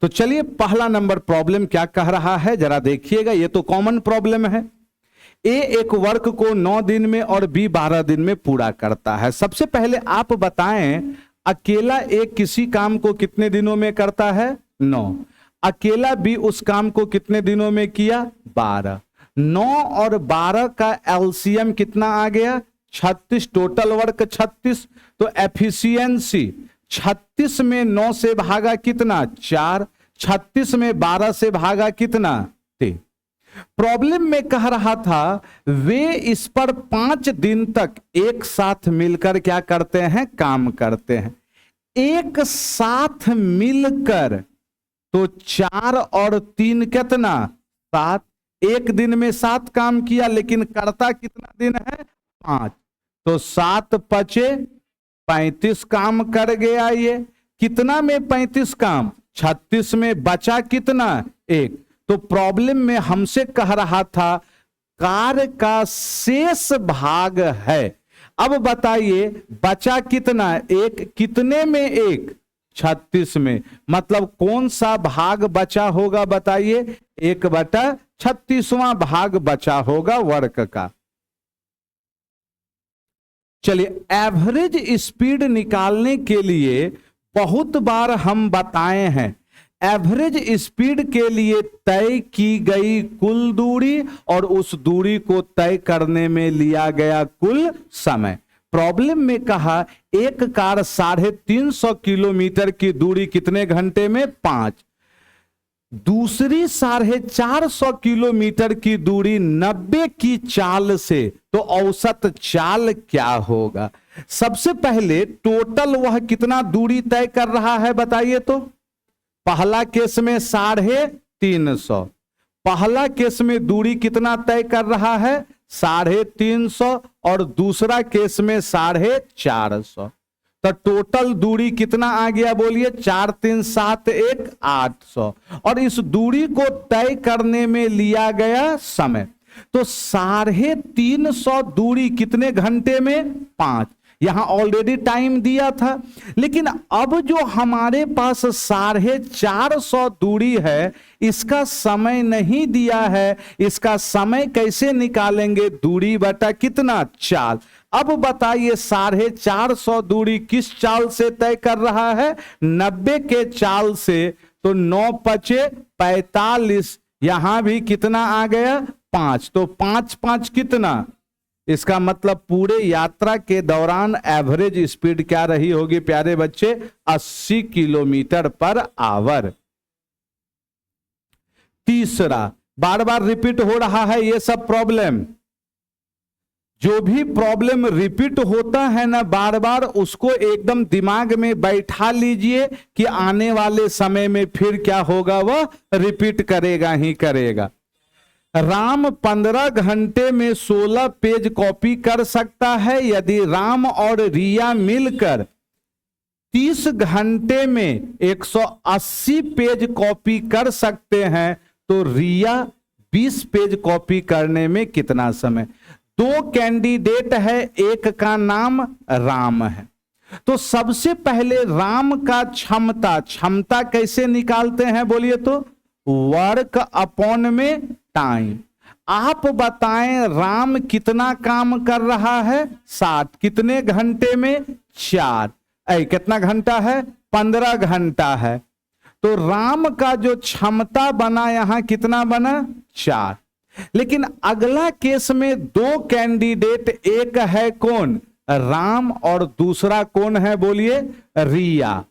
तो चलिए पहला नंबर प्रॉब्लम क्या कह रहा है जरा देखिएगा, ये तो कॉमन प्रॉब्लम है। ए एक वर्क को 9 दिन में और बी 12 दिन में पूरा करता है। सबसे पहले आप बताएं अकेला ए किसी काम को कितने दिनों में करता है? 9। अकेला बी उस काम को कितने दिनों में किया? 12। 9 और 12 का एलसीएम कितना आ गया? 36। Total work 36। तो एफिशिएंसी 36 में 9 से भागा कितना? 4। 36 में 12 से भागा कितना? 3। प्रॉब्लम में कह रहा था वे इस पर 5 दिन तक एक साथ मिलकर क्या करते हैं? काम करते हैं। एक साथ मिलकर तो 4 और 3 कितना? 7। एक दिन में 7 काम किया, लेकिन करता कितना दिन है? 5। तो 7 पचे 35 काम कर गया। ये कितना में 35 काम? 36 में बचा कितना? 1। तो प्रॉब्लम में हमसे कह रहा था कार्य का शेष भाग है। अब बताइए बचा कितना? 1। कितने में? 1। 36 में। मतलब कौन सा भाग बचा होगा बताइए? 1/36वां भाग बचा होगा वर्क का। चलिए एवरेज स्पीड निकालने के लिए बहुत बार हम बताए हैं एवरेज स्पीड के लिए तय की गई कुल दूरी और उस दूरी को तय करने में लिया गया कुल समय। प्रॉब्लम में कहा एक कार 350 किलोमीटर की दूरी कितने घंटे में? 5। दूसरी 450 किलोमीटर की दूरी 90 की चाल से, तो औसत चाल क्या होगा? सबसे पहले टोटल वह कितना दूरी तय कर रहा है बताइए तो? पहला केस में 350। पहला केस में दूरी कितना तय कर रहा है? 350। और दूसरा केस में 450। तो टोटल दूरी कितना आ गया बोलिए? 4 3 7 1 800। और इस दूरी को तय करने में लिया गया समय। तो 350 दूरी कितने घंटे में? 5। यहां ऑलरेडी टाइम दिया था, लेकिन अब जो हमारे पास 450 दूरी है इसका समय नहीं दिया है। इसका समय कैसे निकालेंगे? दूरी बटा कितना? चाल। अब बताइए 450 दूरी किस चाल से तय कर रहा है? 90 के चाल से। तो 9 पचे 45। यहां भी कितना आ गया? 5। तो 5 5 कितना? इसका मतलब पूरे यात्रा के दौरान एवरेज स्पीड क्या रही होगी प्यारे बच्चे? 80 किलोमीटर पर आवर। तीसरा, बार बार रिपीट हो रहा है ये सब प्रॉब्लम। जो भी प्रॉब्लम रिपीट होता है ना बार बार, उसको एकदम दिमाग में बैठा लीजिए कि आने वाले समय में फिर क्या होगा, वह रिपीट करेगा ही करेगा। राम 15 घंटे में 16 पेज कॉपी कर सकता है। यदि राम और रिया मिलकर 30 घंटे में 180 पेज कॉपी कर सकते हैं तो रिया 20 पेज कॉपी करने में कितना समय? 2 कैंडिडेट है, एक का नाम राम है। तो सबसे पहले राम का क्षमता कैसे निकालते हैं बोलिए तो? वर्क अपॉन में टाइम। आप बताएं राम कितना काम कर रहा है? 60। कितने घंटे में? 4। कितना घंटा है? 15 घंटा है। तो राम का जो क्षमता बना यहां कितना बना? 4। लेकिन अगला केस में 2 कैंडिडेट, एक है कौन? राम, और दूसरा कौन है बोलिए? रिया।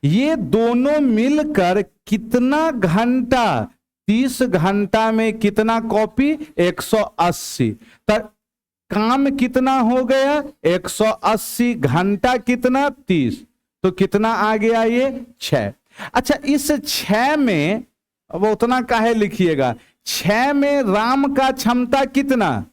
ये दोनों मिलकर कितना घंटा? 30 घंटा में कितना कॉपी? 180। तो काम कितना हो गया? 180। घंटा कितना? 30। तो कितना आ गया ये? 6। अच्छा, इस 6 में अब उतना काहे लिखिएगा? 6 में राम का क्षमता कितना?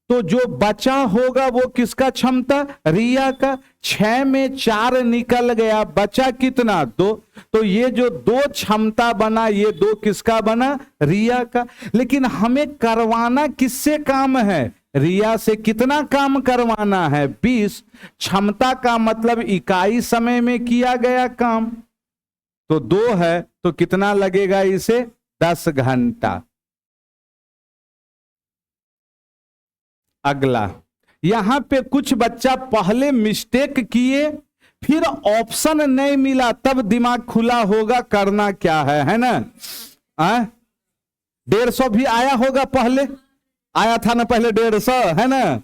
तो जो बचा होगा वो किसका क्षमता? रिया का। 6 में 4 निकल गया, बचा कितना? 2। तो ये जो 2 क्षमता बना, ये 2 किसका बना? रिया का। लेकिन हमें करवाना किससे काम है? रिया से। कितना काम करवाना है? 20। क्षमता का मतलब इकाई समय में किया गया काम। तो 2 है तो कितना लगेगा इसे? 10 घंटा। अगला, यहां पे कुछ बच्चा पहले मिस्टेक किए, फिर ऑप्शन नहीं मिला, तब दिमाग खुला होगा करना क्या है ना? 150 भी आया होगा, पहले आया था ना, पहले 150 है ना?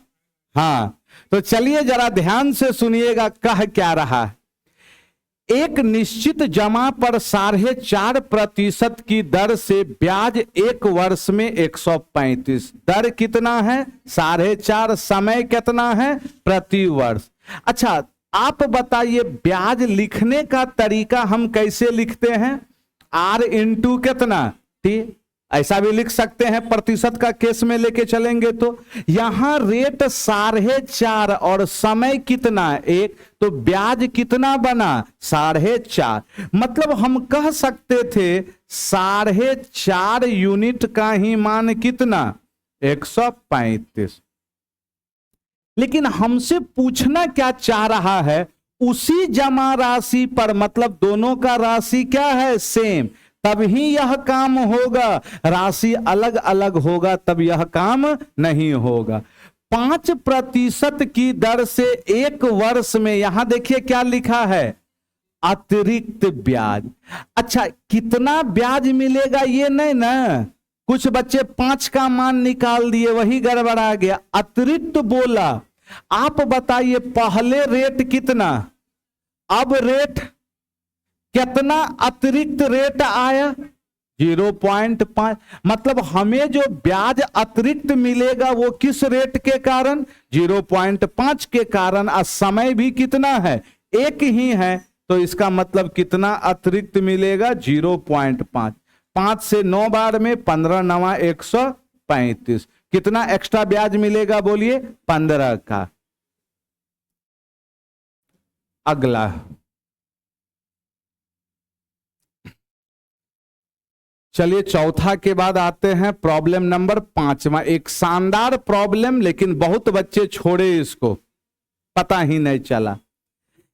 हाँ, तो चलिए जरा ध्यान से सुनिएगा कह क्या रहा है। एक निश्चित जमा पर 4.5% की दर से ब्याज 1 वर्ष में 135। दर कितना है? 4.5। समय कितना है? प्रति वर्ष। अच्छा, आप बताइए ब्याज लिखने का तरीका हम कैसे लिखते हैं? R इंटू कितना? T। ऐसा भी लिख सकते हैं, प्रतिशत का केस में लेके चलेंगे तो। यहां रेट 4.5 और समय कितना? 1, तो ब्याज कितना बना? 4.5। मतलब हम कह सकते थे 4.5 यूनिट का ही मान कितना? 135। लेकिन हमसे पूछना क्या चाह रहा है? उसी जमा राशि पर, मतलब दोनों का राशि क्या है? सेम, तब ही यह काम होगा। राशि अलग अलग होगा तब यह काम नहीं होगा। 5% की दर से 1 वर्ष में, यहां देखिए क्या लिखा है? अतिरिक्त ब्याज। अच्छा, कितना ब्याज मिलेगा ये नहीं ना, कुछ बच्चे 5 का मान निकाल दिए, वही गड़बड़ा गया। अतिरिक्त बोला। आप बताइए पहले रेट कितना, अब रेट कितना? अतिरिक्त रेट आया 0.5। मतलब हमें जो ब्याज अतिरिक्त मिलेगा वो किस रेट के कारण? 0.5 के कारण। और समय भी कितना है? 1 ही है, तो इसका मतलब कितना अतिरिक्त मिलेगा? 0.5। 5 से 9 बार में 15 9 135। कितना एक्स्ट्रा ब्याज मिलेगा बोलिए? 15 का। अगला, चलिए चौथा के बाद आते हैं प्रॉब्लम नंबर 5वां। एक शानदार प्रॉब्लम, लेकिन बहुत बच्चे छोड़े इसको, पता ही नहीं चला।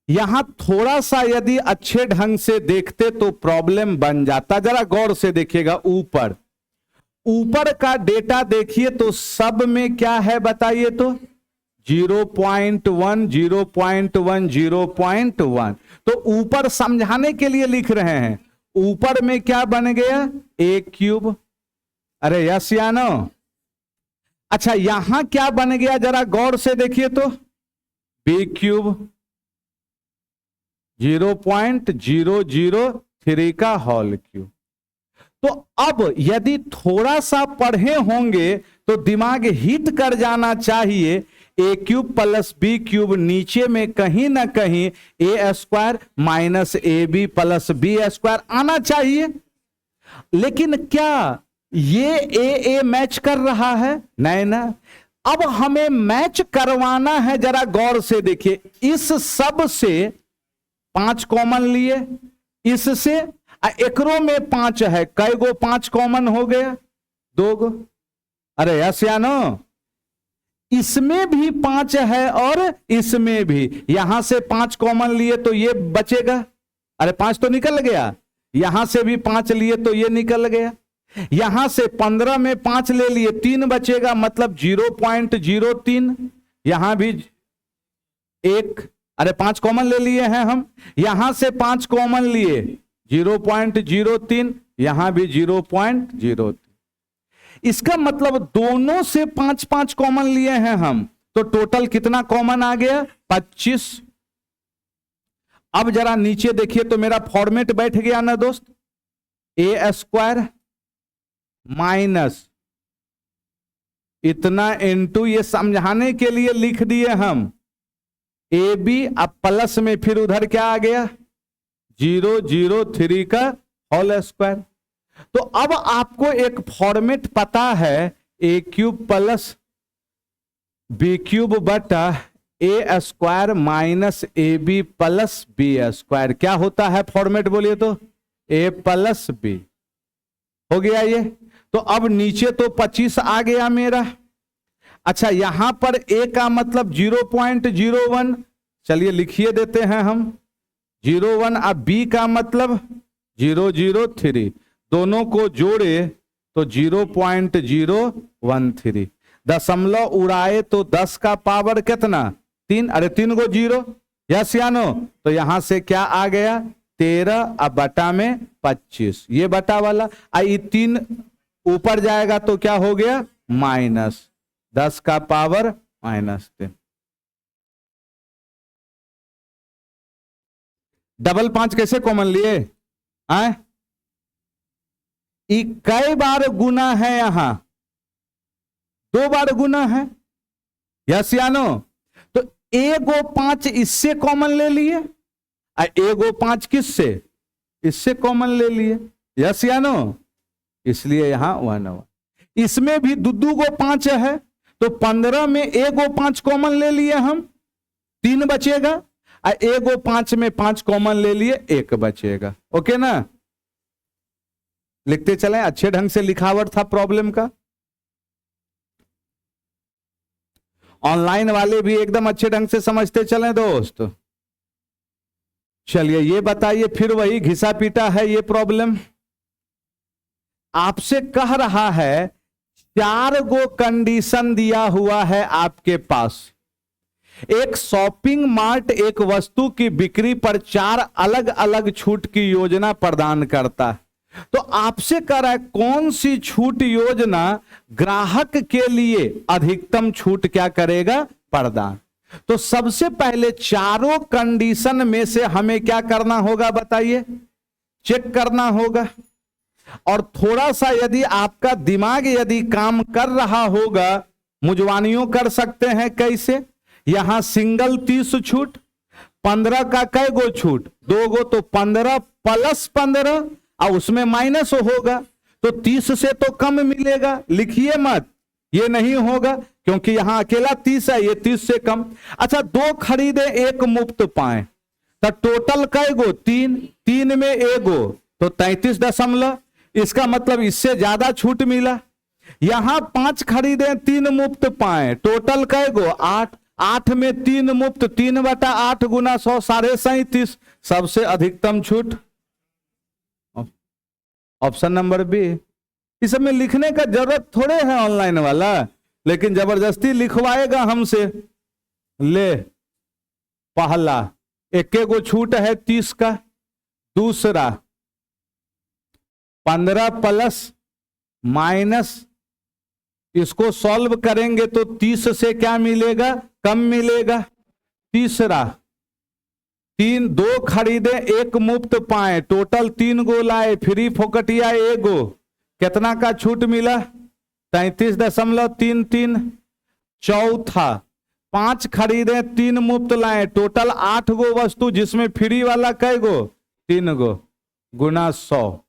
यहां थोड़ा सा यदि अच्छे ढंग से देखते तो प्रॉब्लम बन जाता। जरा गौर से देखिएगा, ऊपर ऊपर का डेटा देखिए तो सब में क्या है बताइए तो? 0.1 0.1 0.1। तो ऊपर समझाने के लिए लिख रहे हैं, ऊपर में क्या बन गया? a cube. अरे यस या नो? अच्छा, यहां क्या बन गया जरा गौर से देखिए तो? b क्यूब 0.003 का होल क्यूब। तो अब यदि थोड़ा सा पढ़े होंगे तो दिमाग हिट कर जाना चाहिए। a cube plus B cube, नीचे में कहीं ना कहीं a square minus A B plus B square आना चाहिए। लेकिन क्या ये ए मैच कर रहा है? नहीं ना। अब हमें मैच करवाना है, जरा गौर से देखिए। इस सब से 5 कॉमन लिए, इससे एकरो में 5 है, कई गो 5 कॉमन हो गया? 2 गो। अरे यस या नो? इसमें भी 5 है और इसमें भी। यहां से 5 कॉमन लिए तो ये बचेगा। अरे 5 तो निकल गया। यहां से भी 5 लिए तो ये निकल गया। यहां से 15 में 5 ले लिए, 3 बचेगा, मतलब 0.03। यहां भी 1, अरे 5 कॉमन ले लिए हैं हम। यहां से 5 कॉमन लिए 0.03, यहां भी 0.03। इसका मतलब दोनों से 5-5 कॉमन लिए हैं हम, तो टोटल कितना कॉमन आ गया? 25। अब जरा नीचे देखिए तो मेरा फॉर्मेट बैठ गया ना दोस्त? ए स्क्वायर माइनस इतना इंटू, ये समझाने के लिए लिख दिए हम, ए बी, अब प्लस में फिर उधर क्या आ गया? 0.03 का होल स्क्वायर। तो अब आपको एक फॉर्मेट पता है, A cube plus B cube बटा A square minus A B plus B square. क्या होता है फॉर्मेट बोलिए तो? A plus B. हो गया ये। तो अब नीचे तो 25 आ गया मेरा। अच्छा, यहां पर ए का मतलब 0.01, चलिए लिखिए देते हैं हम 01। अब बी का मतलब 003, दोनों को जोड़े तो 0.013, दशमलव उड़ाए तो 10 का पावर कितना 3, अरे 3 को 0, यस या नो, तो यहां से क्या आ गया 13 अब बटा में 25, ये बटा वाला आई 3 ऊपर जाएगा तो क्या हो गया -10 का पावर -3। डबल 5 कैसे कॉमन लिए आए, कई बार गुना है, यहां 2 बार गुना है, यस या नो, तो एगो 5 इससे कॉमन ले लिए, एगो 5 किससे, इससे कॉमन ले लिए, यस या नो, इसलिए यहां 1 इसमें भी दुदू को 5 है तो 15 में एगो 5 कॉमन ले लिए हम, 3 बचेगा, एगो 5 में 5 कॉमन ले लिए 1 बचेगा। ओके ना, लिखते चलें, अच्छे ढंग से लिखावट था प्रॉब्लम का। ऑनलाइन वाले भी एकदम अच्छे ढंग से समझते चलें दोस्त। चलिए ये बताइए, फिर वही घिसा पीटा है ये प्रॉब्लम, आपसे कह रहा है 4 गो कंडीशन दिया हुआ है आपके पास, एक शॉपिंग मार्ट एक वस्तु की बिक्री पर 4 अलग अलग छूट की योजना प्रदान करता है, तो आपसे कह रहा है कौन सी छूट योजना ग्राहक के लिए अधिकतम छूट क्या करेगा प्रदान। तो सबसे पहले चारों कंडीशन में से हमें क्या करना होगा बताइए, चेक करना होगा, और थोड़ा सा यदि आपका दिमाग यदि काम कर रहा होगा, मुजवानियों कर सकते हैं कैसे, यहां सिंगल 30 छूट, 15 का कै गो छूट 2 गो, तो 15 + 15 और उसमें माइनस होगा तो 30 से तो कम मिलेगा, लिखिए मत, ये नहीं होगा क्योंकि यहां अकेला 30 है, ये 30 से कम। अच्छा 2 खरीदे 1 मुफ्त पाए, तो टोटल कै गो 3, 3 में एगो तो 33 दशमलव, इसका मतलब इससे ज्यादा छूट मिला। यहां 5 खरीदे 3 मुफ्त पाए, टोटल कै गो 8, 8 में 3 मुफ्त, 3/8 गुना 100 37.5, सबसे अधिकतम छूट ऑप्शन नंबर बी। इस सब में लिखने का जरूरत थोड़े है ऑनलाइन वाला, लेकिन जबरदस्ती लिखवाएगा हमसे। ले पहला 1 गो छूट है 30 का, दूसरा 15 प्लस माइनस, इसको सॉल्व करेंगे तो 30 से क्या मिलेगा कम मिलेगा, तीसरा 2 खरीदे 1 मुफ्त पाए, टोटल 3 गो लाए, फ्री फोकटिया एगो, कितना का छूट मिला 33.33। चौथा 5 खरीदे 3 मुफ्त लाए, टोटल 8 गो वस्तु जिसमें फ्री वाला कै गो 3 गो, गुना 100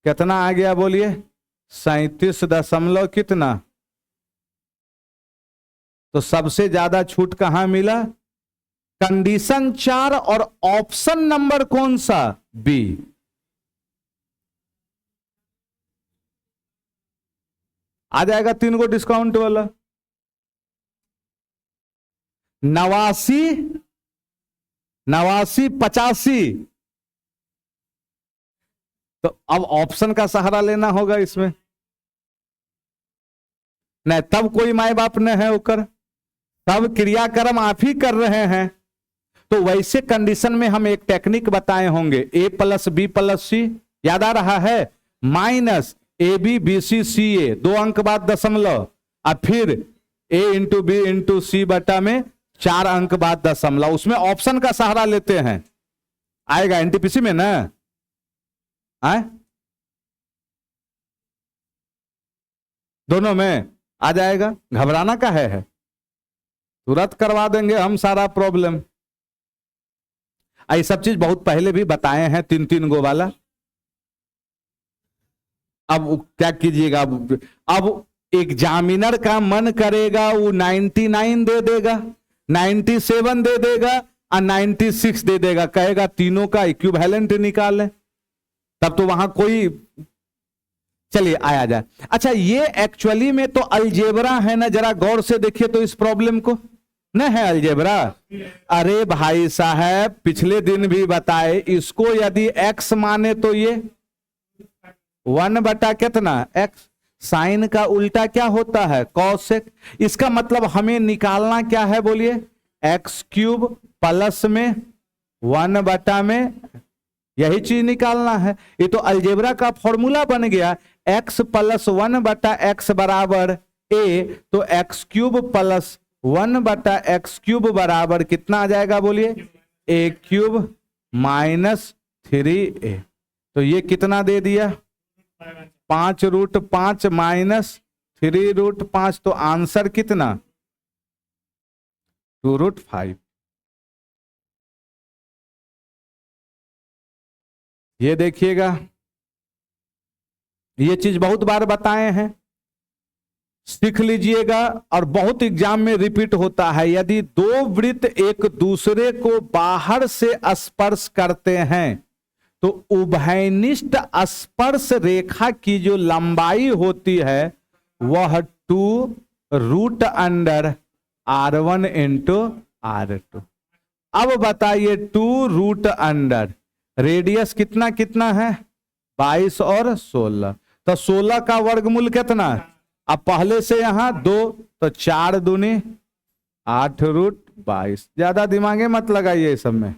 कितना आ गया बोलिए 37 दशमलव कितना। तो सबसे ज्यादा छूट कहां मिला, कंडीशन 4 और ऑप्शन नंबर कौन सा बी। आ जाएगा 3 को डिस्काउंट वाला 89 85। तो अब ऑप्शन का सहारा लेना होगा इसमें, नहीं तब कोई माए बाप ने है होकर, तब क्रियाक्रम आप ही कर रहे हैं। तो वैसे कंडीशन में हम एक टेक्निक बताए होंगे, A + B + C, याद आ रहा है, माइनस AB BC CA 2 अंक बाद दशमलव, और फिर A × B × C बटा में 4 अंक बाद दशमलव, उसमें ऑप्शन का सहारा लेते हैं। आएगा NTPC में ना, आए दोनों में आ जाएगा, घबराना का है तुरंत करवा देंगे हम सारा प्रॉब्लम। ये सब चीज बहुत पहले भी बताए हैं 3 गो वाला। अब क्या कीजिएगा, अब एग्जामिनर का मन करेगा वो 99 दे देगा, 97 दे देगा और 96 दे देगा, कहेगा तीनों का इक्विवेलेंट निकालें, तब तो वहां कोई, चलिए आया जाए। अच्छा ये एक्चुअली में तो अलजेब्रा है ना, जरा गौर से देखिए तो इस प्रॉब्लम को, न है अलजेब्रा। अरे भाई साहब पिछले दिन भी बताए, इसको यदि x माने तो ये 1 बटा कितना x, साइन का उल्टा क्या होता है कॉसेक। इसका मतलब हमें निकालना क्या है बोलिए, एक्स क्यूब प्लस में 1 बटा में, यही चीज निकालना है। ये तो अलजेब्रा का फॉर्मूला बन गया, x प्लस 1 बटा एक्स बराबर a, तो एक्स क्यूब प्लस 1 बटा एक्स क्यूब बराबर कितना आ जाएगा बोलिए, a क्यूब माइनस 3a। तो ये कितना दे दिया 5√5 माइनस 3√5, तो आंसर कितना 2√5। ये देखिएगा, ये चीज बहुत बार बताए हैं, सीख लीजिएगा, और बहुत एग्जाम में रिपीट होता है। यदि दो वृत्त एक दूसरे को बाहर से स्पर्श करते हैं तो उभयनिष्ठ स्पर्श रेखा की जो लंबाई होती है वह 2√R1 इंटू R2। अब बताइए 2√, रेडियस कितना कितना है 22 और 16, तो 16 का वर्गमूल कितना, अब पहले से यहां 2, तो 4 दूनी 8√22। ज्यादा दिमागे मत लगाइए इस सब में।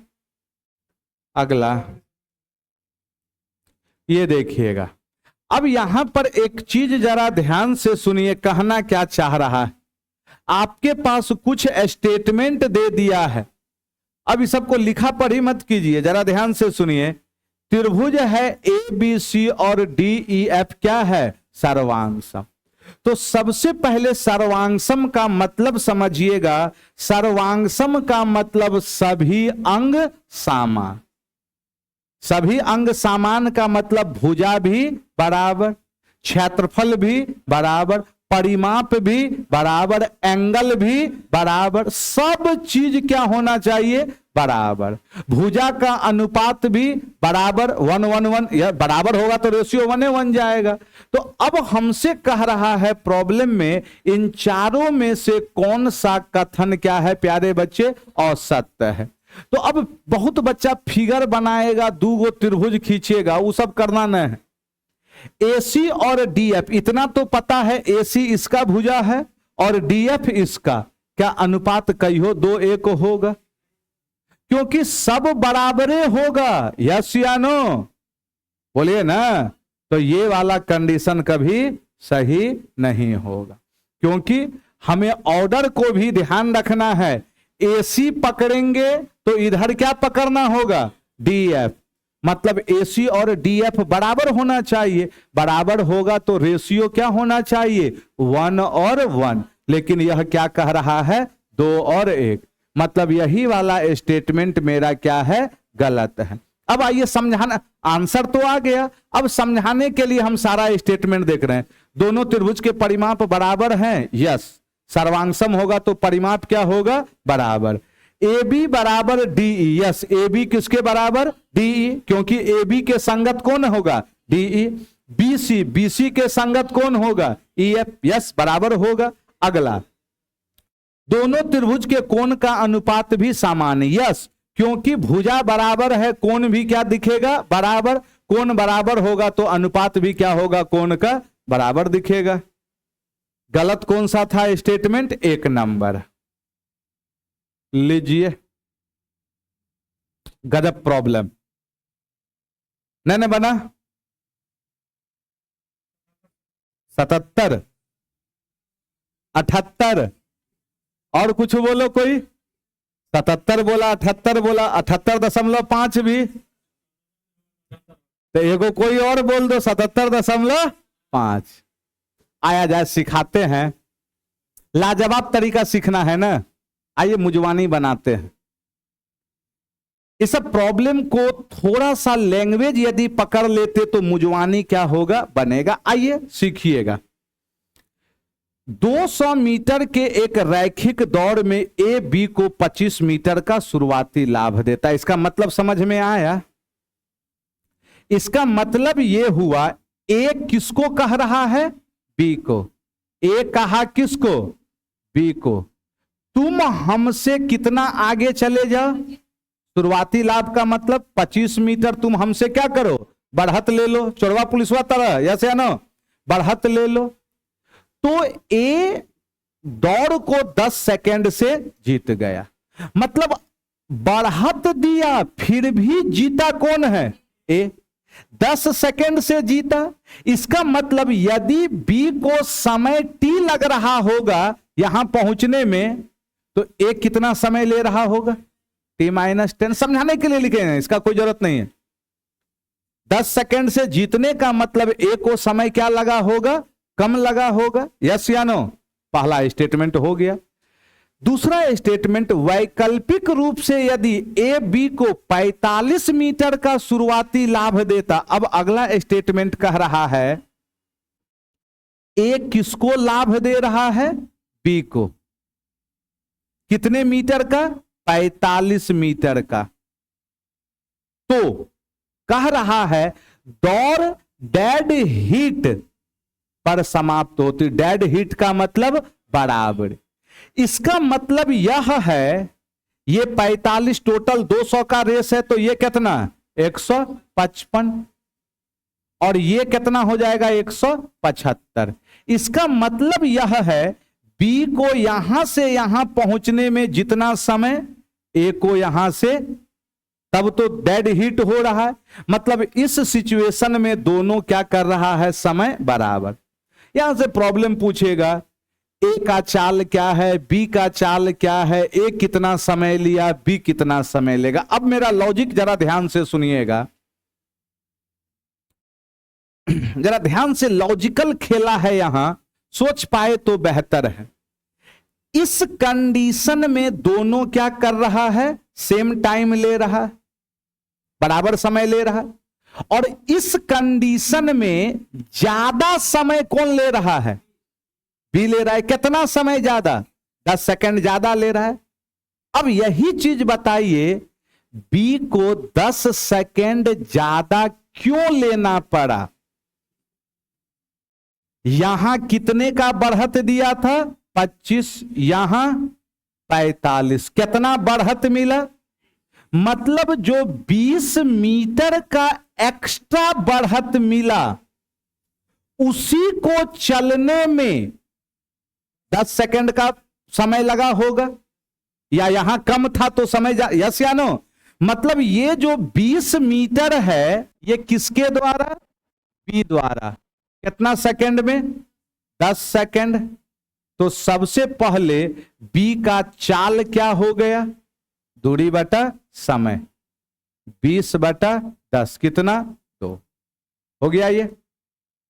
अगला ये देखिएगा, अब यहां पर एक चीज जरा ध्यान से सुनिए, कहना क्या चाह रहा है। आपके पास कुछ स्टेटमेंट दे दिया है, अब इस सबको लिखा पढ़ी मत कीजिए, जरा ध्यान से सुनिए। त्रिभुज है ABC और DEF क्या है सर्वांगसम। तो सबसे पहले सर्वांगसम का मतलब समझिएगा, सर्वांगसम का मतलब सभी अंग समान। सभी अंग समान का मतलब भुजा भी बराबर, क्षेत्रफल भी बराबर, परिमाप भी बराबर, एंगल भी बराबर, सब चीज क्या होना चाहिए बराबर। भुजा का अनुपात भी बराबर 1:1:1, यह बराबर होगा तो रेशियो 1:1 जाएगा। तो अब हमसे कह रहा है प्रॉब्लम में इन चारों में से कौन सा कथन क्या है प्यारे बच्चे, औसत है। तो अब बहुत बच्चा फिगर बनाएगा, 2 त्रिभुज खींचेगा, वो सब करना नहीं है। AC और DF इतना तो पता है, AC इसका भुजा है और DF इसका, क्या अनुपात कई हो 2:1 होगा, क्योंकि सब बराबरे होगा, यस या नो बोलिए ना। तो ये वाला कंडीशन कभी सही नहीं होगा, क्योंकि हमें ऑर्डर को भी ध्यान रखना है। AC पकड़ेंगे तो इधर क्या पकड़ना होगा DF, मतलब AC और DF बराबर होना चाहिए, बराबर होगा तो रेशियो क्या होना चाहिए 1:1, लेकिन यह क्या कह रहा है 2:1, मतलब यही वाला स्टेटमेंट मेरा क्या है गलत है। अब आइए समझाना, आंसर तो आ गया, अब समझाने के लिए हम सारा स्टेटमेंट देख रहे हैं। दोनों त्रिभुज के परिमाप बराबर हैं, यस, सर्वांगसम होगा तो परिमाप क्या होगा बराबर। AB बराबर DE, यस, AB किसके बराबर DE, क्योंकि AB के संगत कौन होगा DE। BC के संगत कौन होगा EF, यस, बराबर होगा। अगला, दोनों त्रिभुज के कोण का अनुपात भी समान, यस, क्योंकि भुजा बराबर है, कोण भी क्या दिखेगा बराबर, कोण बराबर होगा तो अनुपात भी क्या होगा कोण का बराबर दिखेगा। गलत कौन सा था स्टेटमेंट, 1 नंबर। लीजिए, गजब प्रॉब्लम, नहीं बना 77, 78, और कुछ बोलो कोई, 77 बोला, 78 बोला, 78.5 भी, तो एगो कोई और बोल दो 77.5। आया जाए सिखाते हैं, लाजवाब तरीका सीखना है ना, आइए मुजवानी बनाते हैं। इस प्रॉब्लम को थोड़ा सा लैंग्वेज यदि पकड़ लेते तो मुजवानी क्या होगा बनेगा। आइए सीखिएगा। 200 मीटर के एक रैखिक दौड़ में ए बी को 25 मीटर का शुरुआती लाभ देता है। इसका मतलब समझ में आया? इसका मतलब यह हुआ ए किसको कह रहा है? बी को। ए कहा किसको? बी को। तुम हमसे कितना आगे चले जाओ, शुरुआती लाभ का मतलब 25 मीटर तुम हमसे क्या करो, बढ़त ले लो, चोरवा पुलिसवा तरह, यस या नो, बढ़त ले लो। तो ए दौड़ को 10 सेकंड से जीत गया, मतलब बढ़त दिया फिर भी जीता कौन है, ए, 10 सेकंड से जीता। इसका मतलब यदि बी को समय टी लग रहा होगा यहां पहुंचने में, तो ए कितना समय ले रहा होगा, t-10। समझाने के लिए लिखे हैं, इसका कोई जरूरत नहीं है। 10 सेकंड से जीतने का मतलब ए को समय क्या लगा होगा, कम लगा होगा, यस या नो। पहला स्टेटमेंट हो गया। दूसरा स्टेटमेंट, वैकल्पिक रूप से यदि ए बी को 45 मीटर का शुरुआती लाभ देता। अब अगला स्टेटमेंट कह रहा है ए किसको लाभ दे रहा है, बी को, कितने मीटर का, 45 मीटर का। तो कह रहा है दौड़ डेड हीट पर समाप्त होती। डेड हीट का मतलब बराबर। इसका मतलब यह है ये 45 टोटल 200 का रेस है, तो ये कितना 155 और ये कितना हो जाएगा 175। इसका मतलब यह है बी को यहां से यहां पहुंचने में जितना समय, ए को यहां से, तब तो डेड हीट हो रहा है। मतलब इस सिचुएशन में दोनों क्या कर रहा है, समय बराबर। यहां से प्रॉब्लम पूछेगा ए का चाल क्या है, बी का चाल क्या है, ए कितना समय लिया, बी कितना समय लेगा। अब मेरा लॉजिक जरा ध्यान से सुनिएगा, जरा ध्यान से, लॉजिकल खेला है यहां, सोच पाए तो बेहतर है। इस कंडीशन में दोनों क्या कर रहा है, सेम टाइम ले रहा है, बराबर समय ले रहा है। और इस कंडीशन में ज्यादा समय कौन ले रहा है, बी ले रहा है। कितना समय ज्यादा, 10 सेकंड ज्यादा ले रहा है। अब यही चीज बताइए बी को 10 सेकंड ज्यादा क्यों लेना पड़ा। यहां कितने का बढ़त दिया था, 25, यहां 45, कितना बढ़त मिला, मतलब जो 20 मीटर का एक्स्ट्रा बढ़त मिला उसी को चलने में 10 सेकंड का समय लगा होगा, या यहां कम था तो समय यस या नो। मतलब ये जो 20 मीटर है ये किसके द्वारा, बी द्वारा, कितना सेकंड में, 10 सेकंड। तो सबसे पहले बी का चाल क्या हो गया, दूरी बटा समय, 20/10 कितना, 2 हो गया। ये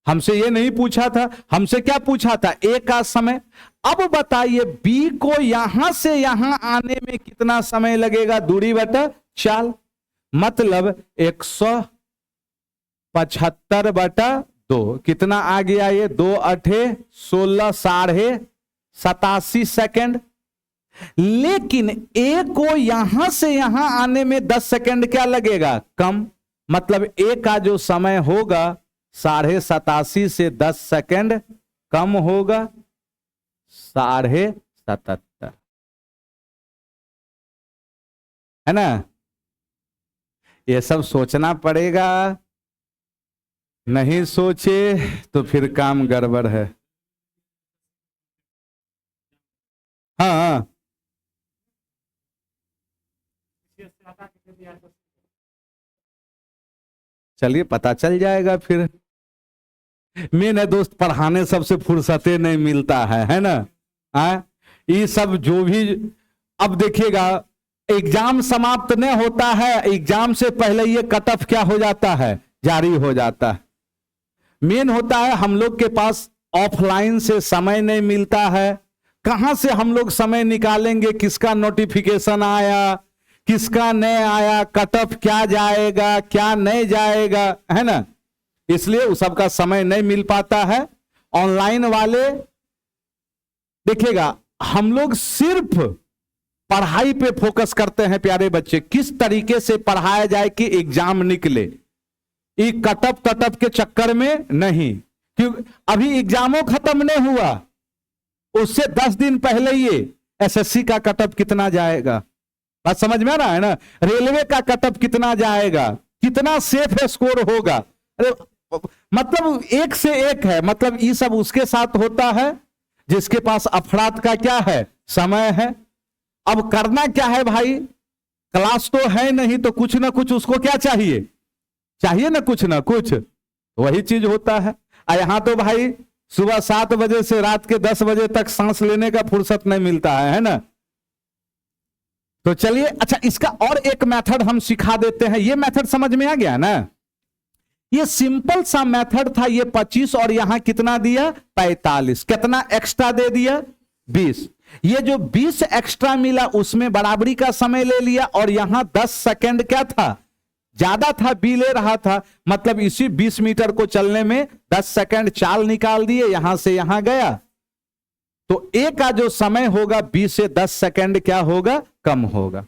हमसे ये नहीं पूछा था, हमसे क्या पूछा था, ए का समय। अब बताइए बी को यहां से यहां आने में कितना समय लगेगा, दूरी बटा चाल, मतलब 175/2 कितना आ गया ये, 2 8 16 87 सेकंड। लेकिन ए को यहां से यहां आने में 10 सेकंड क्या लगेगा, कम, मतलब ए का जो समय होगा 87.5 से 10 सेकंड कम होगा, 77.5, है ना। ये सब सोचना पड़ेगा, नहीं सोचे तो फिर काम गड़बड़ है। हाँ, चलिए पता चल जाएगा फिर। मेन है दोस्त, पढ़ाने सबसे फुर्सते नहीं मिलता है ना। ये सब जो भी, अब देखिएगा एग्जाम समाप्त नहीं होता है, एग्जाम से पहले ये कट ऑफ क्या हो जाता है, जारी हो जाता है। मेन होता है हम लोग के पास ऑफलाइन से समय नहीं मिलता है, कहां से हम लोग समय निकालेंगे, किसका नोटिफिकेशन आया, किसका नहीं आया, कट ऑफ क्या जाएगा क्या नहीं जाएगा, है ना। इसलिए उस सब का समय नहीं मिल पाता है। ऑनलाइन वाले देखिएगा, हम लोग सिर्फ पढ़ाई पे फोकस करते हैं प्यारे बच्चे, किस तरीके से पढ़ाया जाए कि एग्जाम निकले। ये कटअप के चक्कर में नहीं, क्योंकि अभी एग्जामों खत्म नहीं हुआ, उससे 10 दिन पहले ये एसएससी का कटअप कितना जाएगा, बात समझ में आ रहा है ना, रेलवे का कटअप कितना जाएगा, कितना सेफ स्कोर होगा। अरे मतलब एक से एक है, मतलब ये सब उसके साथ होता है जिसके पास अफराद का क्या है, समय है। अब करना क्या है भाई, क्लास तो है नहीं तो कुछ ना कुछ उसको क्या चाहिए, चाहिए ना कुछ ना कुछ, वही चीज होता है। यहां तो भाई सुबह 7 बजे से रात के 10 बजे तक सांस लेने का फुर्सत नहीं मिलता है ना। तो चलिए, अच्छा इसका और एक मेथड हम सिखा देते हैं। ये मेथड समझ में आ गया ना, ये सिंपल सा मेथड था। ये 25 और यहां कितना दिया 45, कितना एक्स्ट्रा दे दिया 20। ये जो 20 एक्स्ट्रा मिला उसमें बराबरी का समय ले लिया, और यहां 10 सेकंड क्या था, ज्यादा था, बी ले रहा था, मतलब इसी 20 मीटर को चलने में 10 सेकंड चाल निकाल दिए, यहां से यहां गया। तो ए का जो समय होगा 20 से 10 सेकंड क्या होगा, कम होगा।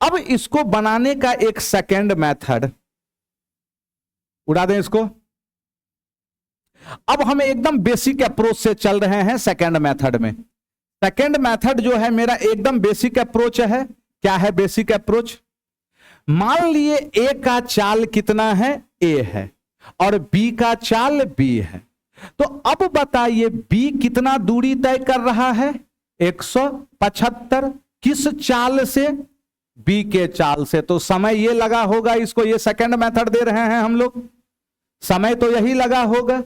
अब इसको बनाने का एक सेकंड मेथड, उड़ा दें इसको। अब हम एकदम बेसिक अप्रोच से चल रहे हैं सेकंड मेथड में। सेकंड मेथड जो है मेरा एकदम बेसिक अप्रोच है। क्या है बेसिक अप्रोच, मान लिए ए का चाल कितना है, ए है, और बी का चाल बी है। तो अब बताइए बी कितना दूरी तय कर रहा है, 175, किस चाल से, बी के चाल से। तो समय ये लगा होगा इसको, ये सेकंड मेथड दे रहे हैं हम लोग, समय तो यही लगा होगा।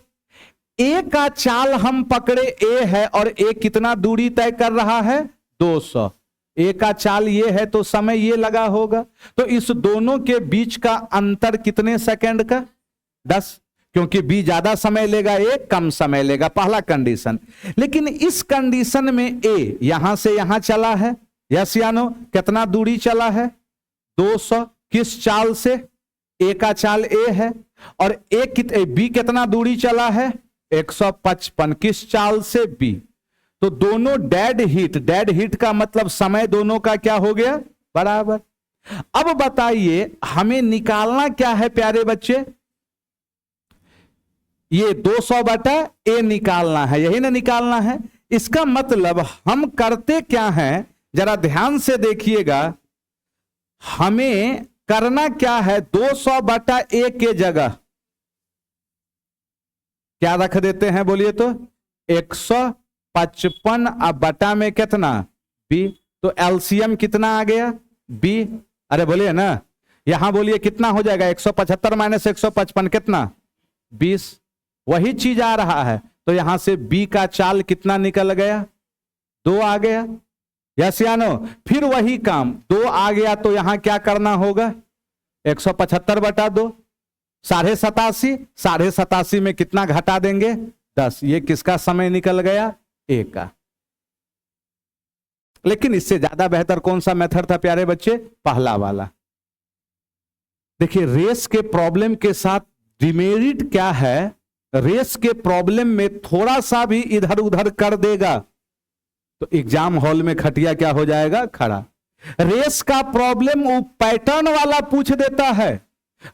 ए का चाल हम पकड़े, ए है, और ए कितना दूरी तय कर रहा है 200। ए का चाल ये है तो समय ये लगा होगा। तो इस दोनों के बीच का अंतर कितने सेकंड का, 10, क्योंकि बी ज्यादा समय लेगा, ए कम समय लेगा, पहला कंडीशन। लेकिन इस कंडीशन में ए यहां से यहां चला है, यस या नो, कितना दूरी चला है 200, किस चाल से, ए का चाल ए है, और बी कितना दूरी चला है 155, किस चाल से, बी। तो दोनों डेड हीट का मतलब समय दोनों का क्या हो गया, बराबर। अब बताइए हमें निकालना क्या है प्यारे बच्चे, ये 200 बटा ए निकालना है, यही ना निकालना है। इसका मतलब हम करते क्या हैं, जरा ध्यान से देखिएगा, हमें करना क्या है, 200 बटा ए के जगह क्या रख देते हैं, बोलिए तो 155, अब बटा में कितना बी, तो एलसीएम कितना आ गया बी। अरे बोलिए ना, यहां बोलिए कितना हो जाएगा, 175 माइनस 155 कितना 20, वही चीज आ रहा है। तो यहां से बी का चाल कितना निकल गया, 2 आ गया, यस या नो। फिर वही काम, 2 आ गया तो यहां क्या करना होगा, 175 बटा 2, 87.5, 87.5 में कितना घटा देंगे 10, ये किसका समय निकल गया, ए का। लेकिन इससे ज्यादा बेहतर कौन सा मेथड था प्यारे बच्चे, पहला वाला। देखिए रेस के प्रॉब्लम के साथ डिमेरिट क्या है, रेस के प्रॉब्लम में थोड़ा सा भी इधर उधर कर देगा तो एग्जाम हॉल में खटिया क्या हो जाएगा, खड़ा। रेस का प्रॉब्लम वो पैटर्न वाला पूछ देता है,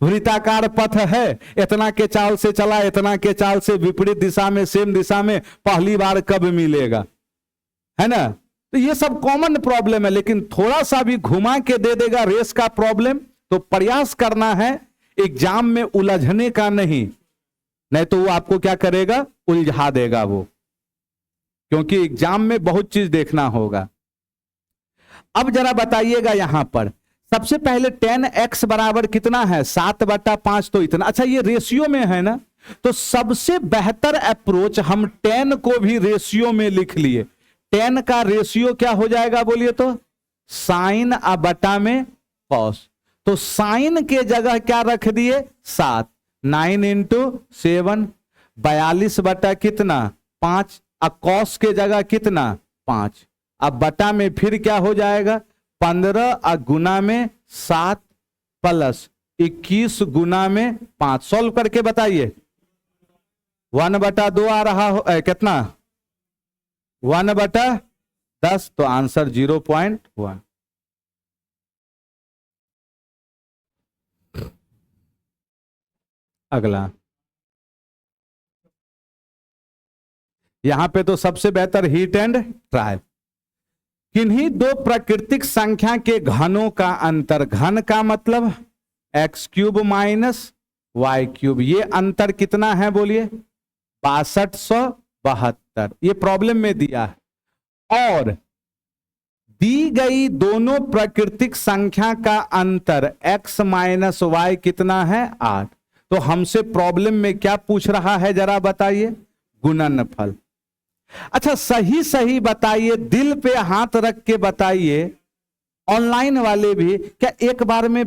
वृत्ताकार पथ है, इतना के चाल से चला, इतना के चाल से विपरीत दिशा में, सेम दिशा में, पहली बार कब मिलेगा, है ना। तो ये सब कॉमन प्रॉब्लम है, लेकिन थोड़ा सा भी घुमा के दे देगा रेस का प्रॉब्लम, तो प्रयास करना है एग्जाम में उलझने का नहीं तो वो आपको क्या करेगा, उलझा देगा वो, क्योंकि एग्जाम में बहुत चीज देखना होगा। अब जरा बताइएगा यहां पर सबसे पहले 10x बराबर कितना है, 7/5, तो इतना। अच्छा ये रेशियो में है ना, तो सबसे बेहतर अप्रोच हम 10 को भी रेशियो में लिख लिए। 10 का रेशियो क्या हो जाएगा बोलिए तो, साइन बटा में कॉस। तो साइन के जगह क्या रख दिए 7, 9 इंटू 7, 42 बटा कितना 5, अब कॉस के जगह कितना 5, अब बटा में फिर क्या हो जाएगा 15 और गुना में 7 प्लस 21 गुना में 5। सॉल्व करके बताइए 1/2 आ रहा हो कितना 1/10, तो आंसर 0.1। अगला यहां पे तो सबसे बेहतर हीट एंड ट्रायल। किन्हीं दो प्राकृतिक संख्या के घनों का अंतर, घन का मतलब X cube minus Y cube, ये अंतर कितना है बोलिए 6272, ये प्रॉब्लम में दिया है। और दी गई दोनों प्राकृतिक संख्या का अंतर x माइनस वाई कितना है 8। तो हमसे प्रॉब्लम में क्या पूछ रहा है जरा बताइए, गुणनफल। अच्छा सही सही बताइए, दिल पे हाथ रख के बताइए, ऑनलाइन वाले भी, क्या एक बार में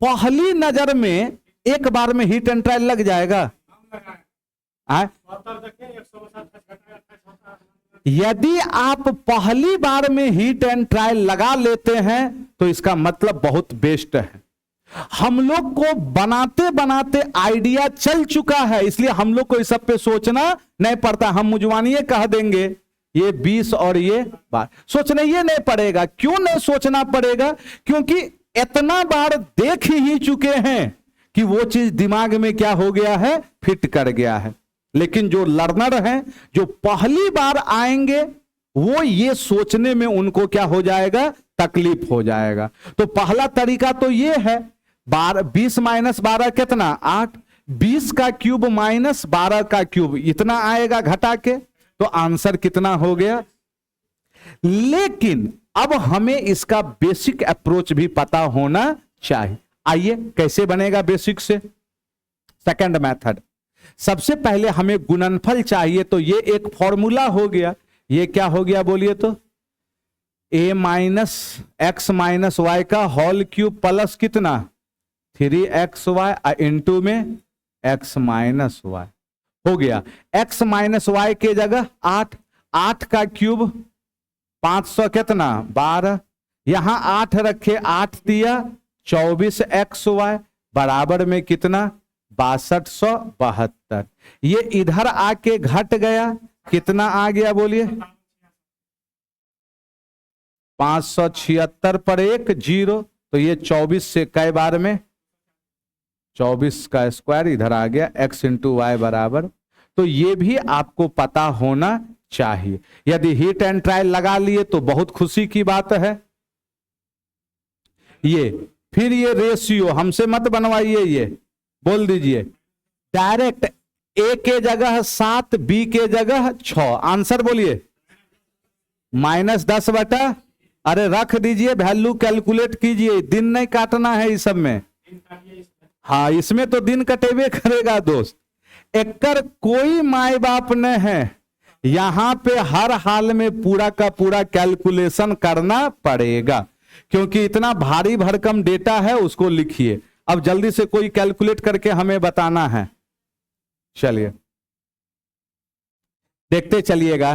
पहली नजर में एक बार में हिट एंड ट्रायल लग जाएगा? यदि आप पहली बार में हीट एंड ट्रायल लगा लेते हैं तो इसका मतलब बहुत बेस्ट है। हम लोग को बनाते बनाते आइडिया चल चुका है, इसलिए हम लोग को इस सब पे सोचना नहीं पड़ता। हम मुजवानिए कह देंगे ये 20 और ये 12, सोचने ये नहीं पड़ेगा। क्यों नहीं सोचना पड़ेगा? क्योंकि इतना बार देख ही चुके हैं कि वो चीज दिमाग में क्या हो गया है, फिट कर गया है। लेकिन जो लर्नर हैं, जो पहली बार आएंगे, वो ये सोचने में उनको क्या हो जाएगा, तकलीफ हो जाएगा। तो पहला तरीका तो ये है, 20 माइनस 12 कितना 8, 20 का क्यूब माइनस 12 का क्यूब इतना आएगा घटा के, तो आंसर कितना हो गया। लेकिन अब हमें इसका बेसिक अप्रोच भी पता होना चाहिए। आइए कैसे बनेगा बेसिक से। सेकंड मेथड, सबसे पहले हमें गुणनफल चाहिए, तो ये एक फॉर्मूला हो गया। ये क्या हो गया बोलिए तो, a minus X minus Y का होल क्यूब प्लस कितना 3xy इंटू में x माइनस वाई हो गया। x माइनस वाई के जगह 8, 8 का क्यूब 500 कितना 12, यहां 8 रखे, 8 दिया 24xy बराबर में कितना 6272। ये इधर आके घट गया, कितना आ गया बोलिए 576 पर 1 0, तो ये 24 से कई बार में 24 का स्क्वायर इधर आ गया, x इंटू वाई बराबर। तो ये भी आपको पता होना चाहिए। यदि हीट एंड ट्रायल लगा लिए तो बहुत खुशी की बात है। ये फिर ये रेशियो हमसे मत बनवाइए, ये बोल दीजिए डायरेक्ट, a के जगह 7, b के जगह 6, आंसर बोलिए -10 अरे रख दीजिए, वैल्यू कैलकुलेट कीजिए, दिन नहीं काटना है इस सब में। हाँ इसमें तो दिन कटेबे करेगा दोस्त, एकर कोई माई बाप न है। यहां पे हर हाल में पूरा का पूरा कैलकुलेशन करना पड़ेगा, क्योंकि इतना भारी भरकम डेटा है। उसको लिखिए, अब जल्दी से कोई कैलकुलेट करके हमें बताना है। चलिए देखते चलिएगा,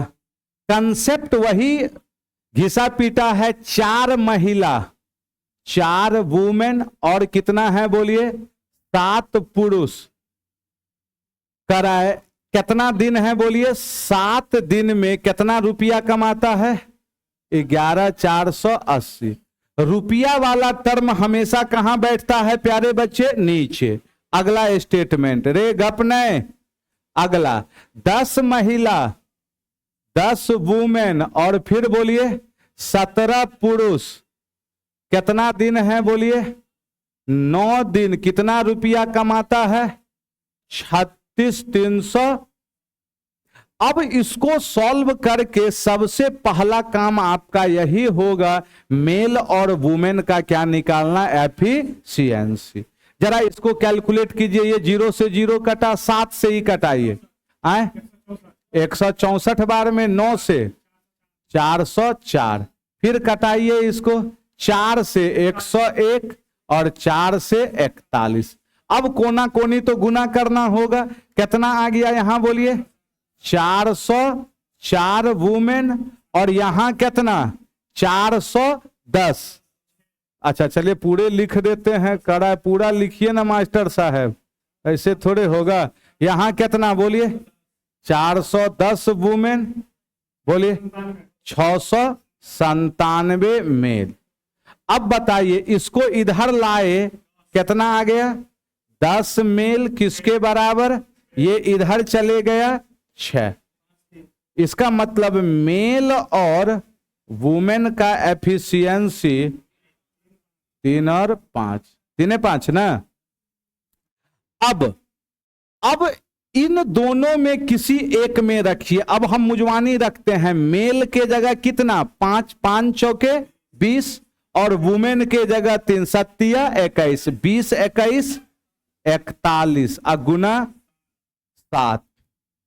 कंसेप्ट वही घिसा पीटा है। 4 महिला, 4 वुमेन और कितना है बोलिए 7 पुरुष कराए, कितना दिन है बोलिए 7 दिन में कितना रुपया कमाता है 11480। रुपया वाला टर्म हमेशा कहां बैठता है प्यारे बच्चे, नीचे। अगला स्टेटमेंट रे गप नहीं, अगला 10 महिला 10 वुमेन और फिर बोलिए 17 पुरुष, कितना दिन है बोलिए 9 दिन, कितना रुपया कमाता है 36300। अब इसको सॉल्व करके सबसे पहला काम आपका यही होगा, मेल और वुमेन का क्या निकालना, एफिशिएंसी। जरा इसको कैलकुलेट कीजिए, ये 0 से 0 कटा, 7 से ही कटाइए, 164 बार में 9 से 404, फिर कटाइए इसको 4 से 101 और 4 से 41। अब कोना कोनी तो गुना करना होगा, कितना आ गया यहां बोलिए 404 वुमेन और यहां कितना 410। अच्छा चलिए पूरे लिख देते हैं, कड़ा पूरा लिखिए ना मास्टर साहब, ऐसे थोड़े होगा। यहां कितना बोलिए 410 वुमेन, बोलिए 697 मेल। अब बताइए इसको इधर लाए, कितना आ गया 10 मेल किसके बराबर, ये इधर चले गया 6। इसका मतलब मेल और वुमेन का एफिशिएंसी 3 और 5, 3 5 ना। अब इन दोनों में किसी एक में रखिए। अब हम मुजवानी रखते हैं, मेल के जगह कितना 5, 5 चौके 20 और वुमेन के जगह 3 सत्तिया 21, 20 21 41 गुना 7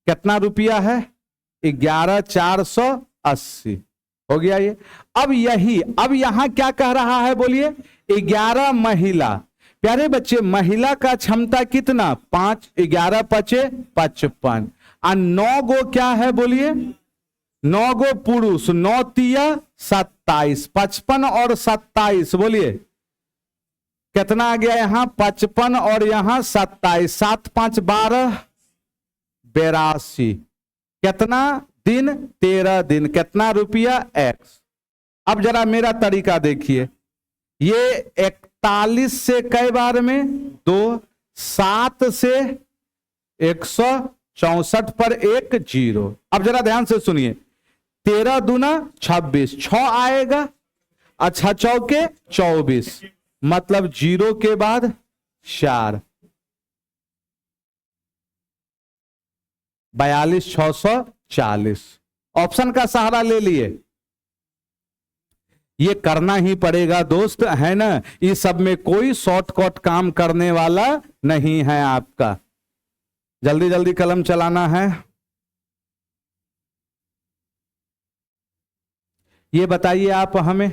कितना रुपया है 11,480 हो गया ये। अब यहां क्या कह रहा है बोलिए 11 महिला। प्यारे बच्चे महिला का क्षमता कितना 5, 11 पचे 55 और 9 गो क्या है बोलिए 9 गो पुरुष, 9 तिया 27, 55 और 27 बोलिए कितना आ गया यहां 55 और यहां 27, 7 5 12 82 कितना दिन 13 दिन कितना रुपया x। अब जरा मेरा तरीका देखिए, ये 41 से कई बार में 2, 7 से 164 पर 1 0। अब जरा ध्यान से सुनिए 13 दूना 26, 6 आएगा, अच्छा चौके 24 मतलब 0 के बाद 4, 42,640। ऑप्शन का सहारा ले लिए, ये करना ही पड़ेगा दोस्त, है ना। इस सब में कोई शॉर्टकट काम करने वाला नहीं है आपका। जल्दी जल्दी कलम चलाना है। ये बताइए आप हमें,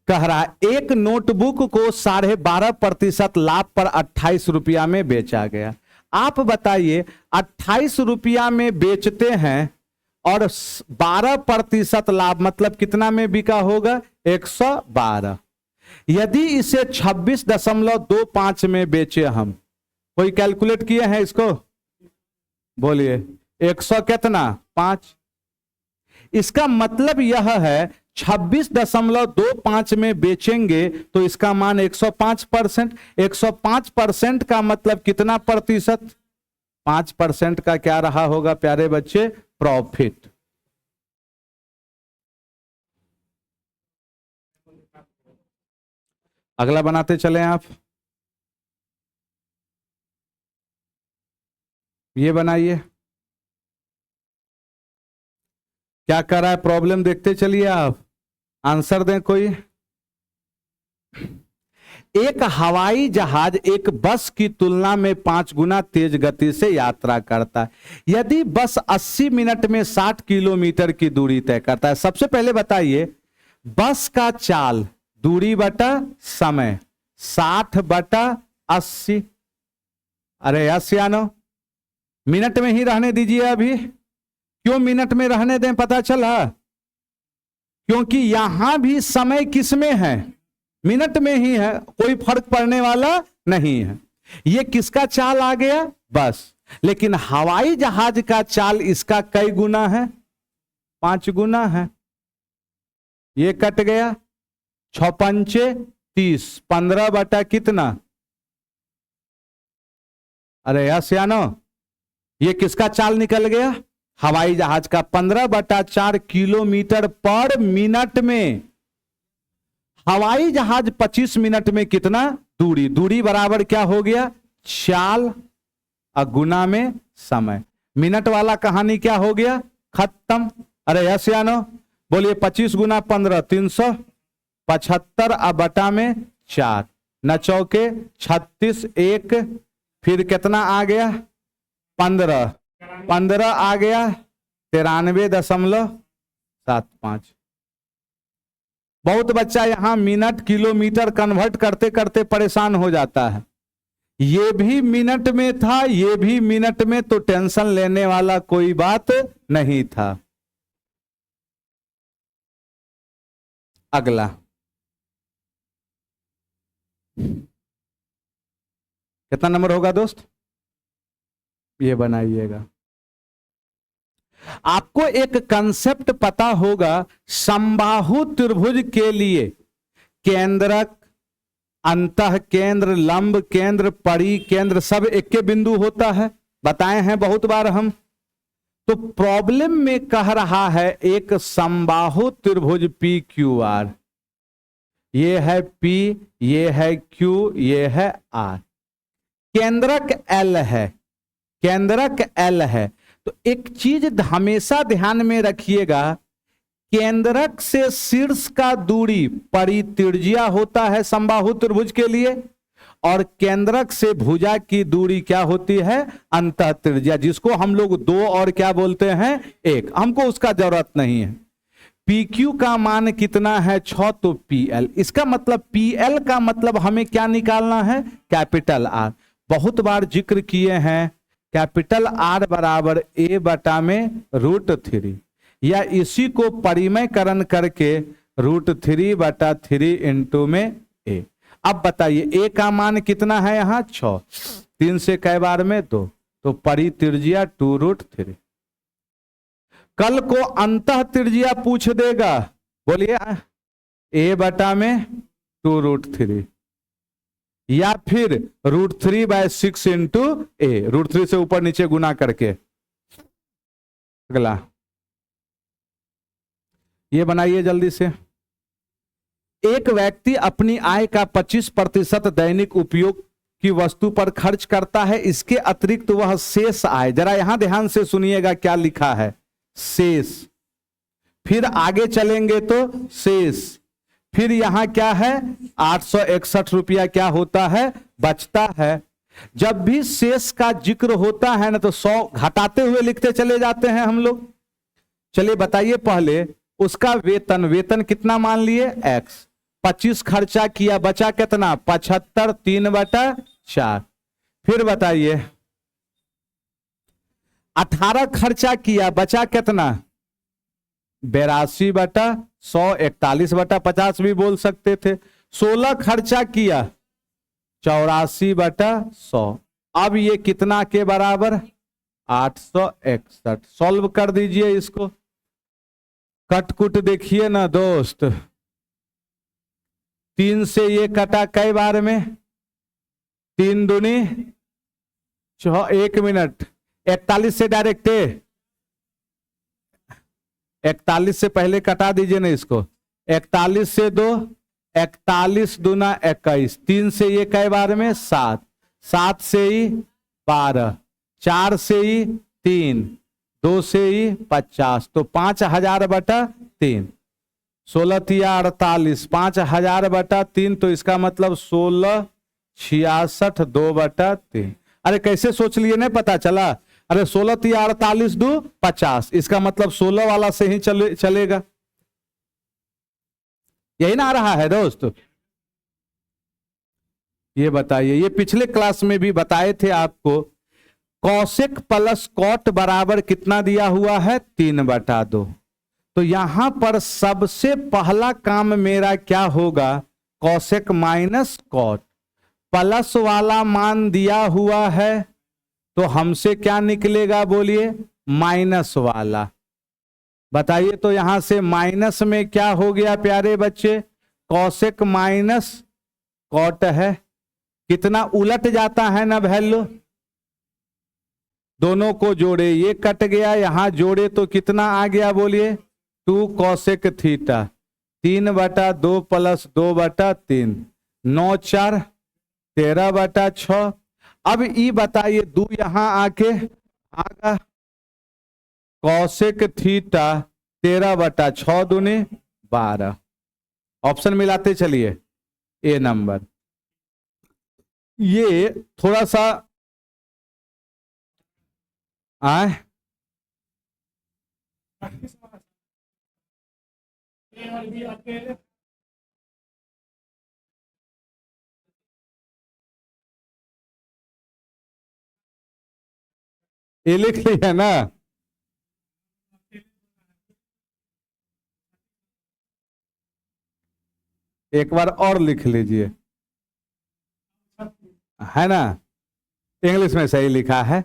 कह रहा है एक नोटबुक को 12.5% लाभ पर 28 रुपया में बेचा गया। आप बताइए 28 रुपया में बेचते हैं और 12% लाभ मतलब कितना में बिका होगा 112। यदि इसे 26.25 में बेचे हम, कोई कैलकुलेट किए हैं इसको बोलिए 100 कितना 5। इसका मतलब यह है 26.25 में बेचेंगे तो इसका मान 105%। 105% का मतलब कितना प्रतिशत 5% का क्या रहा होगा प्यारे बच्चे प्रॉफिट। अगला बनाते चले आप, ये बनाइए क्या कर रहा है प्रॉब्लम देखते चलिए आप, आंसर दें कोई। एक हवाई जहाज एक बस की तुलना में 5 गुना तेज गति से यात्रा करता है। यदि बस 80 मिनट में 60 किलोमीटर की दूरी तय करता है। सबसे पहले बताइए बस का चाल दूरी बटा समय 60/80। अरे यानो मिनट में ही रहने दीजिए अभी। क्यों मिनट में रहने दें पता चला, क्योंकि यहां भी समय किस में है मिनट में ही है, कोई फर्क पड़ने वाला नहीं है। ये किसका चाल आ गया बस, लेकिन हवाई जहाज का चाल इसका कई गुना है 5 गुना है। ये कट गया 6 पंचे 30, 15 बटा कितना। अरे यानो ये किसका चाल निकल गया हवाई जहाज का 15/4 किलोमीटर पर मिनट में। हवाई जहाज 25 मिनट में कितना दूरी बराबर क्या हो गया चाल गुना में समय। मिनट वाला कहानी क्या हो गया खत्म। अरे यानो बोलिए 25 गुना 15 375 बटा में 4 न चौके 36 1 फिर कितना आ गया 15 आ गया 93.75। बहुत बच्चा यहां मिनट किलोमीटर कन्वर्ट करते करते परेशान हो जाता है। ये भी मिनट में था, ये भी मिनट में, तो टेंशन लेने वाला कोई बात नहीं था। अगला कितना नंबर होगा दोस्त, ये बनाइएगा। आपको एक कंसेप्ट पता होगा, समबाहु त्रिभुज के लिए केंद्रक, अंतः केंद्र, लंब केंद्र, परिकेंद्र सब एक के बिंदु होता है। बताए हैं बहुत बार हम। तो प्रॉब्लम में कह रहा है एक समबाहु त्रिभुज पी क्यू आर, ये है पी, ये है क्यू, ये है आर, केंद्रक एल है, केंद्रक एल है। तो एक चीज हमेशा ध्यान में रखिएगा, केंद्रक से शीर्ष का दूरी परित्रिज्या होता है समबाहु त्रिभुज के लिए, और केंद्रक से भुजा की दूरी क्या होती है, अंतःत्रिज्या, जिसको हम लोग 2 और क्या बोलते हैं 1। हमको उसका जरूरत नहीं है। PQ का मान कितना है 6, तो PL, इसका मतलब PL का मतलब हमें क्या निकालना है, कैपिटल R। बहुत बार जिक्र किए हैं, कैपिटल R बराबर A बटा में √3, या इसी को परिमयकरण करके √3 बटा 3 इंटू में A। अब बताइए A का मान कितना है यहां 6, 3 से कई बार में 2, तो परित्रिज्या 2√3। कल को अंतःत्रिज्या पूछ देगा, बोलिए A बटा में 2√3, या फिर √3/6 इंटू A, √3 से ऊपर नीचे गुना करके। अगला ये बनाइए जल्दी से। एक व्यक्ति अपनी आय का 25% दैनिक उपयोग की वस्तु पर खर्च करता है, इसके अतिरिक्त वह शेष आय, जरा यहां ध्यान से सुनिएगा क्या लिखा है, शेष, फिर आगे चलेंगे तो शेष, फिर यहां क्या है 861 रुपया क्या होता है, बचता है। जब भी शेष का जिक्र होता है ना, तो 100 घटाते हुए लिखते चले जाते हैं हम लोग। चलिए बताइए, पहले उसका वेतन, वेतन कितना मान लिए x, 25 खर्चा किया, बचा कितना 75, 3/4। फिर बताइए 18 खर्चा किया, बचा कितना 82/100, 41/50 भी बोल सकते थे। 16 खर्चा किया 84/100। अब ये कितना के बराबर 861। सॉल्व कर दीजिए इसको, कटकुट देखिए ना दोस्त, 3 से ये कटा कई बार में, 3 दूनी 6, 1 मिनट, 41 से डायरेक्ट 41 से पहले कटा दीजिए ना इसको, 41 से 2, 41 दूना 21, 3 से ये कई बार में 7, 7 से ही 12, 4 से ही 3, 2 से ही 50, तो 5000/3, 16×3 = 48, 5000/3, तो इसका मतलब 1666 2/3। अरे कैसे सोच लिए, नहीं पता चला? अरे 16×3 = 48, 2 50, इसका मतलब 16 वाला से ही चलेगा। यही ना आ रहा है दोस्त? ये बताइए, ये पिछले क्लास में भी बताए थे आपको, कौशिक प्लस कॉट बराबर कितना दिया हुआ है 3/2। तो यहां पर सबसे पहला काम मेरा क्या होगा, कौशिक माइनस कॉट, प्लस वाला मान दिया हुआ है तो हमसे क्या निकलेगा बोलिए, माइनस वाला। बताइए तो यहां से माइनस में क्या हो गया प्यारे बच्चे, कौशिक माइनस कॉट है, कितना उलट जाता है ना वैल्यू, दोनों को जोड़े, ये कट गया, यहां जोड़े तो कितना आ गया बोलिए 2 कौशिक थीटा, 3/2 + 2/3, 9 4 13/6। अब ये बताइए 2 यहां आके आगा, कौशिक थीटा 13/6 दूनी 12। ऑप्शन मिलाते चलिए, ए नंबर। ये थोड़ा सा आए ये लिख लिया ना, एक बार और लिख लीजिए, है ना, इंग्लिश में सही लिखा है।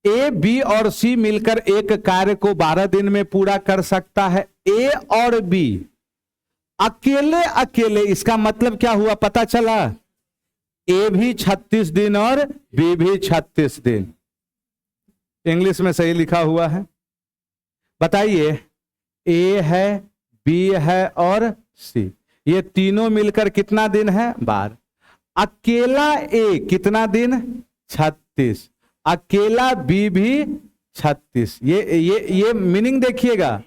ए, बी और सी मिलकर एक कार्य को 12 दिन में पूरा कर सकता है। ए और बी अकेले अकेले, इसका मतलब क्या हुआ पता चला, ए भी 36 दिन और बी भी 36 दिन। इंग्लिश में सही लिखा हुआ है। बताइए, ए है, बी है और सी, ये तीनों मिलकर कितना दिन है? 12। अकेला ए कितना दिन? 36। अकेला बी भी 36। ये मीनिंग देखिएगा।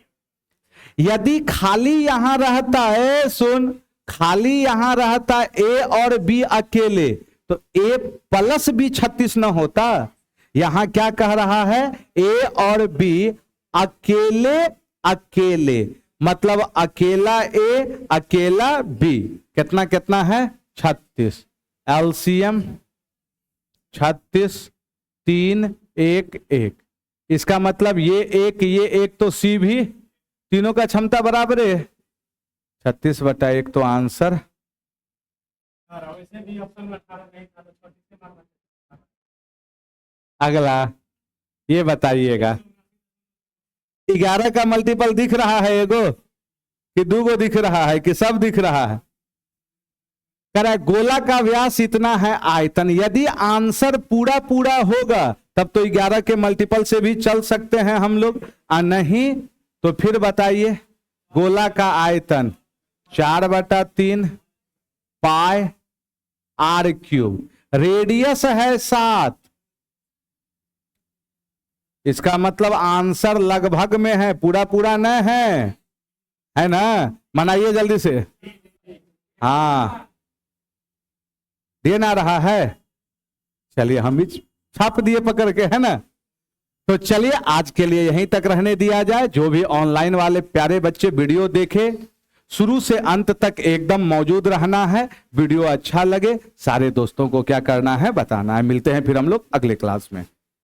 यदि खाली यहां रहता है, सुन, खाली यहां रहता ए और बी अकेले, तो ए प्लस बी 36 न होता। यहां क्या कह रहा है? ए और बी अकेले अकेले, मतलब अकेला ए अकेला बी, कितना कितना है? 36। एलसीएम 36, 3, 1, 1। इसका मतलब ये एक तो सी भी, तीनों का क्षमता बराबर है। 36/1 तो आंसर। अगला ये बताइएगा, 11 का मल्टीपल दिख रहा है एगो कि दूगो दिख रहा है कि सब दिख रहा है? कह रहा है गोला का व्यास इतना है आयतन। यदि आंसर पूरा पूरा होगा तब तो 11 के मल्टीपल से भी चल सकते हैं हम लोग, नहीं तो फिर बताइए, गोला का आयतन 4/3 पाई r³, रेडियस है 7। इसका मतलब आंसर लगभग में है, पूरा पूरा न है ना? मनाइए जल्दी से। हाँ, दे ना रहा है? चलिए हम भी छाप दिए पकड़ के, है ना? तो चलिए आज के लिए यहीं तक रहने दिया जाए। जो भी ऑनलाइन वाले प्यारे बच्चे वीडियो देखे, शुरू से अंत तक एकदम मौजूद रहना है। वीडियो अच्छा लगे सारे दोस्तों को क्या करना है? बताना है। मिलते हैं फिर हम लोग अगले क्लास में।